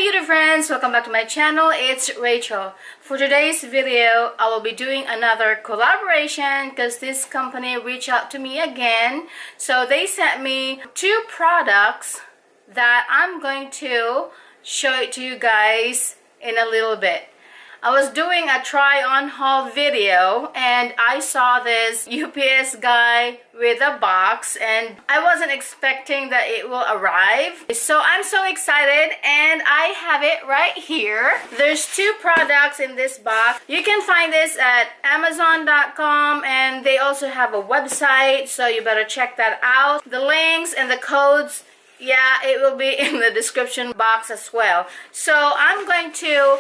YouTube friends, welcome back to my channel. It's Rachel. For today's video, I will be doing another collaboration because this company reached out to me again. So they sent me two products that I'm going to show it to you guys in a little bit. I was doing a try-on haul video and I saw this UPS guy with a box and I wasn't expecting that it will arrive. So I'm so excited and I have it right here. There's two products in this box. You can find this at Amazon.com and they also have a website, so you better check that out. The links and the codes, yeah, it will be in the description box as well. So I'm going to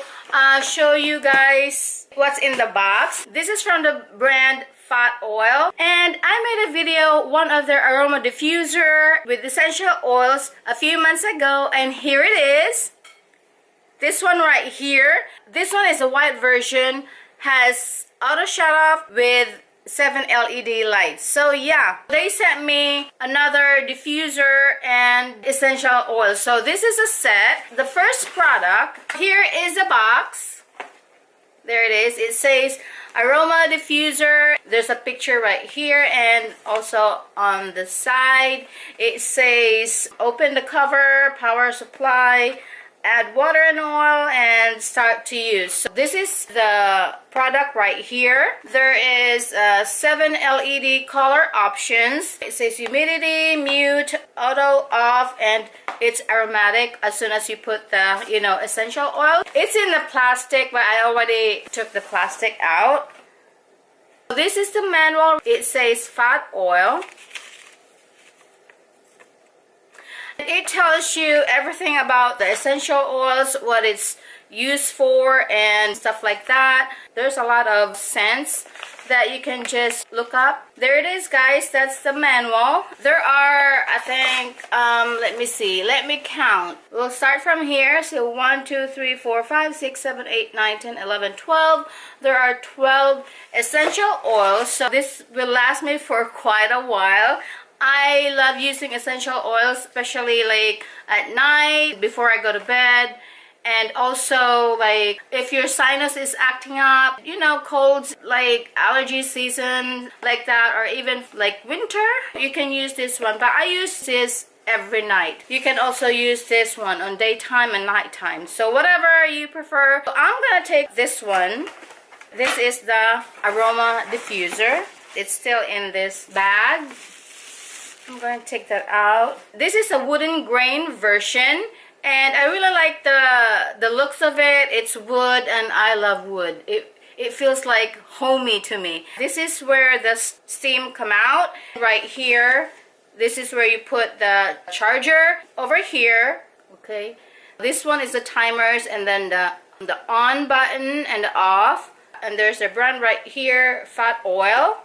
show you guys what's in the box. This is from the brand PHATOIL, and I made a video, one of their aroma diffuser with essential oils a few months ago, and here it is. This one right here. This one is a white version, has auto shut off with 7 LED lights. So yeah, they sent me another diffuser and essential oil. So this is a set. The first product, here is a box. There it is. It says aroma diffuser. There's a picture right here and also on the side it says open the cover, power supply, add water and oil, and start to use. So this is the product right here. There is 7 LED color options. It says humidity, mute, auto, off, and it's aromatic as soon as you put the, essential oil. It's in the plastic, but I already took the plastic out. This is the manual. It says PHATOIL. It tells you everything about the essential oils, what it's used for, and stuff like that. There's a lot of scents that you can just look up. There it is, guys. That's the manual. There are, I think, let me see. Let me count. We'll start from here. So 1, 2, 3, 4, 5, 6, 7, 8, 9, 10, 11, 12. There are 12 essential oils. So this will last me for quite a while. I love using essential oils, especially like at night before I go to bed, and also like if your sinus is acting up, colds like allergy season like that, or even like winter, you can use this one. But I use this every night. You can also use this one on daytime and nighttime, so whatever you prefer. I'm gonna take this one. This is the aroma diffuser. It's still in this bag. I'm going to take that out. This is a wooden grain version, and I really like the looks of it. It's wood, and I love wood. It feels like homey to me. This is where the steam come out. Right here, this is where you put the charger. Over here, okay. This one is the timers, and then the on button and the off. And there's a brand right here, PHATOIL.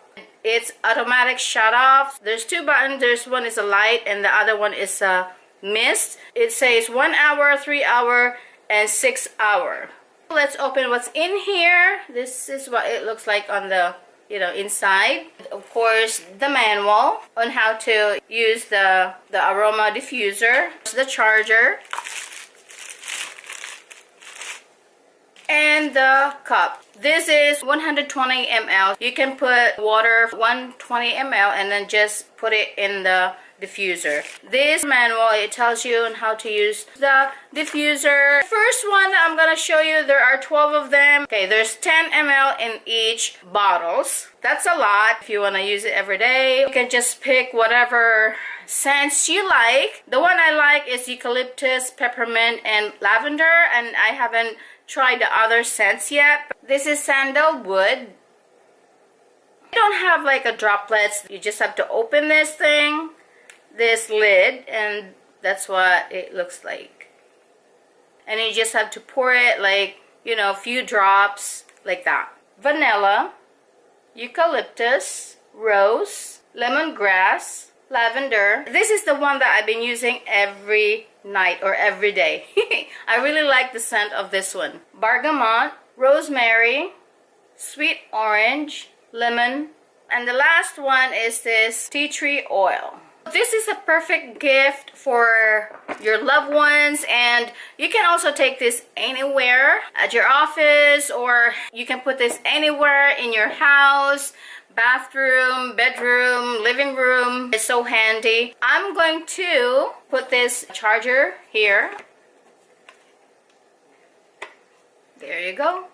It's automatic shut off. There's two buttons. There's one is a light and the other one is a mist. It says 1 hour, 3 hour, and 6 hour. Let's open what's in here. This is what it looks like on the inside. Of course, the manual on how to use the aroma diffuser, the charger, and the cup. This is 120 ml. You can put water 120 ml and then just put it in the diffuser. This manual, it tells you on how to use the diffuser. First one I'm gonna show you, there are 12 of them. Okay, there's 10 ml in each bottles. That's a lot. If you want to use it every day, you can just pick whatever scents you like. The one I like is eucalyptus, peppermint, and lavender, and I haven't tried the other scents yet. This is sandalwood. You don't have like a droplets. You just have to open this thing, this lid, and that's what it looks like. And you just have to pour it like, a few drops like that. Vanilla, eucalyptus, rose, lemongrass, lavender. This is the one that I've been using every night or every day. I really like the scent of this one. Bergamot, rosemary, sweet orange, lemon, and the last one is this tea tree oil. This is a perfect gift for your loved ones, and you can also take this anywhere at your office, or you can put this anywhere in your house, bathroom, bedroom, living room. It's so handy. I'm going to put this charger here. There you go.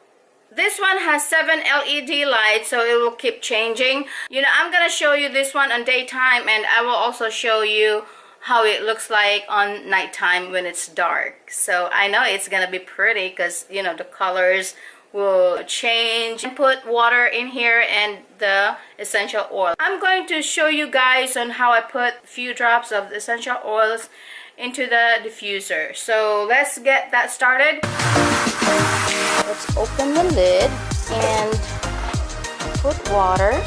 This one has 7 LED lights, so it will keep changing. You know, I'm gonna show you this one on daytime, and I will also show you how it looks like on nighttime when it's dark. So I know it's gonna be pretty because, you know, the colors will change. Put water in here and the essential oil. I'm going to show you guys on how I put a few drops of essential oils into the diffuser. So let's get that started. Let's open the lid and put water.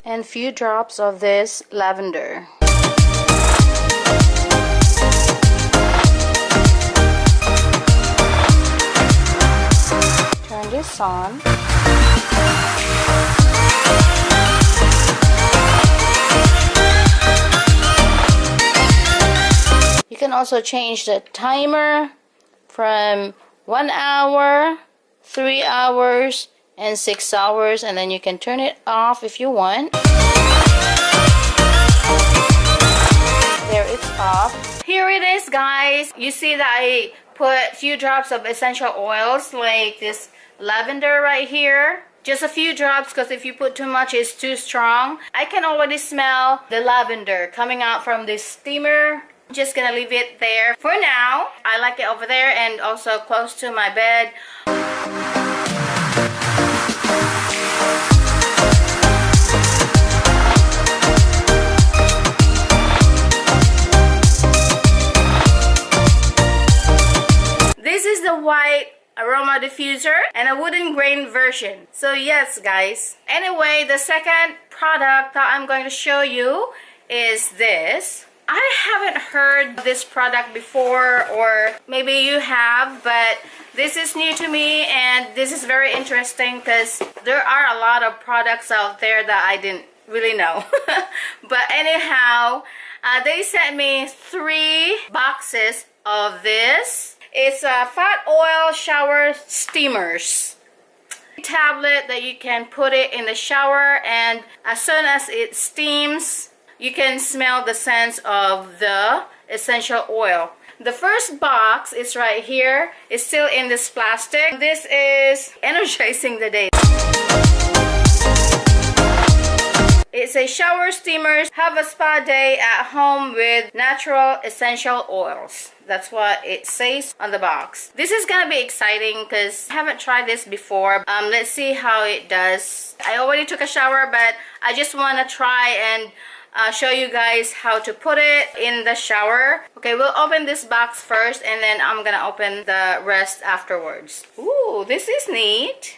And a few drops of this lavender. Turn this on. You can also change the timer from 1 hour, 3 hours, and 6 hours, and then you can turn it off if you want. There, it's off. Here it is, guys. You see that I put a few drops of essential oils like this lavender right here. Just a few drops, because if you put too much, it's too strong. I can already smell the lavender coming out from this steamer. Just gonna leave it there for now. I like it over there and also close to my bed. This is the white aroma diffuser and a wooden grain version. So yes, guys. Anyway, the second product that I'm going to show you is this. I haven't heard this product before, or maybe you have, but this is new to me and this is very interesting because there are a lot of products out there that I didn't really know. But anyhow, they sent me 3 boxes of this. It's a PHATOIL shower steamers. Tablet that you can put it in the shower, and as soon as it steams, you can smell the scents of the essential oil. The first box is right here. It's still in this plastic. This is energizing the day. It's a shower steamers. Have a spa day at home with natural essential oils. That's what it says on the box. This is gonna be exciting because I haven't tried this before. Let's see how it does. I already took a shower, but I just want to try and show you guys how to put it in the shower. Okay, we'll open this box first and then I'm gonna open the rest afterwards. Ooh, this is neat.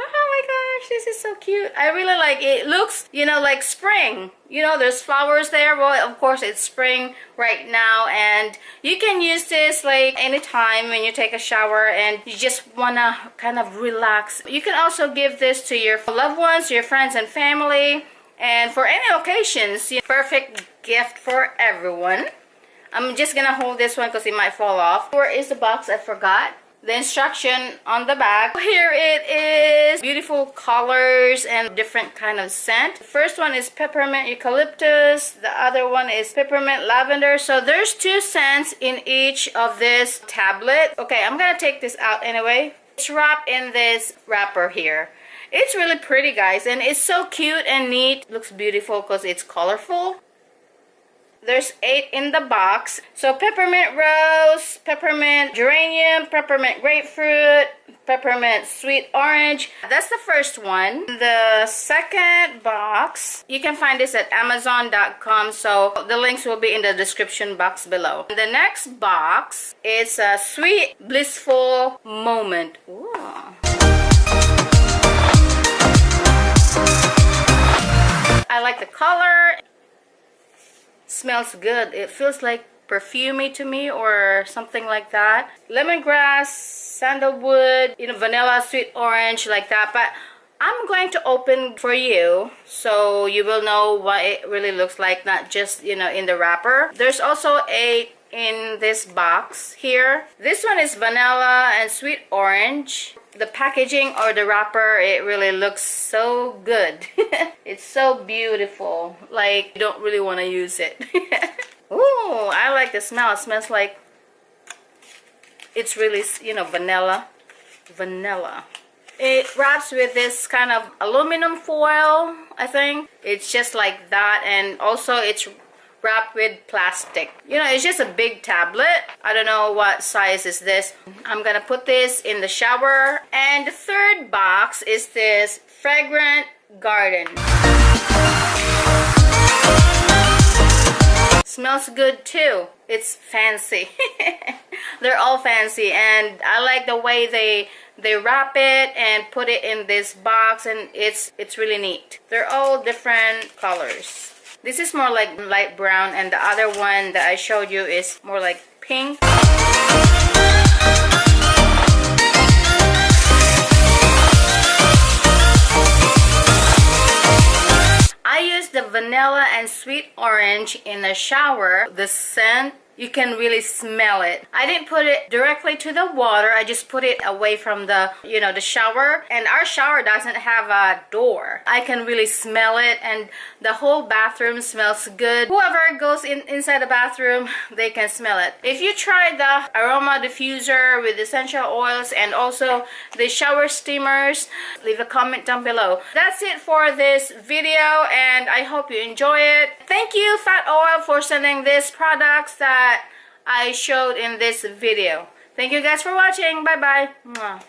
Oh my gosh, this is so cute. I really like it. It looks, you know, like spring. You know, there's flowers there. Well, of course, it's spring right now, and you can use this like anytime when you take a shower and you just wanna kind of relax. You can also give this to your loved ones, your friends and family, and for any occasions. Perfect gift for everyone. I'm just gonna hold this one because it might fall off. Where is the box? I forgot. The instruction on the back. Here it is. Beautiful colors and different kind of scent. The first one is peppermint eucalyptus. The other one is peppermint lavender. So there's 2 scents in each of this tablet. Okay, I'm gonna take this out anyway. It's wrapped in this wrapper here. It's really pretty, guys, and it's so cute and neat. Looks beautiful because it's colorful. There's 8 in the box. So peppermint rose, peppermint geranium, peppermint grapefruit, peppermint sweet orange. That's the first one. The second box, you can find this at Amazon.com. So the links will be in the description box below. The next box is a sweet blissful moment. Ooh. I like the color. Smells good. It feels like perfumey to me or something like that. Lemongrass, sandalwood, you know, vanilla, sweet orange, like that. But I'm going to open for you so you will know what it really looks like, not just, you know, in the wrapper. There's also a in this box here. This one is vanilla and sweet orange. The packaging or the wrapper, it really looks so good. It's so beautiful. Like, you don't really want to use it. Ooh, I like the smell. It smells like it's really, you know, vanilla. It wraps with this kind of aluminum foil, I think. It's just like that, and also it's wrapped with plastic. You know, it's just a big tablet. I don't know what size is this. I'm gonna put this in the shower. And the third box is this Fragrant Garden. Smells good too. It's fancy. They're all fancy, and I like the way they wrap it and put it in this box, and it's really neat. They're all different colors. This is more like light brown, and the other one that I showed you is more like pink. I used the vanilla and sweet orange in the shower. The scent, you can really smell it. I didn't put it directly to the water. I just put it away from the, you know, the shower. And our shower doesn't have a door. I can really smell it, and the whole bathroom smells good. Whoever goes inside the bathroom, they can smell it. If you try the aroma diffuser with essential oils and also the shower steamers, leave a comment down below. That's it for this video, and I hope you enjoy it. Thank you, PHATOIL, for sending these products that I showed in this video. Thank you guys for watching. Bye bye.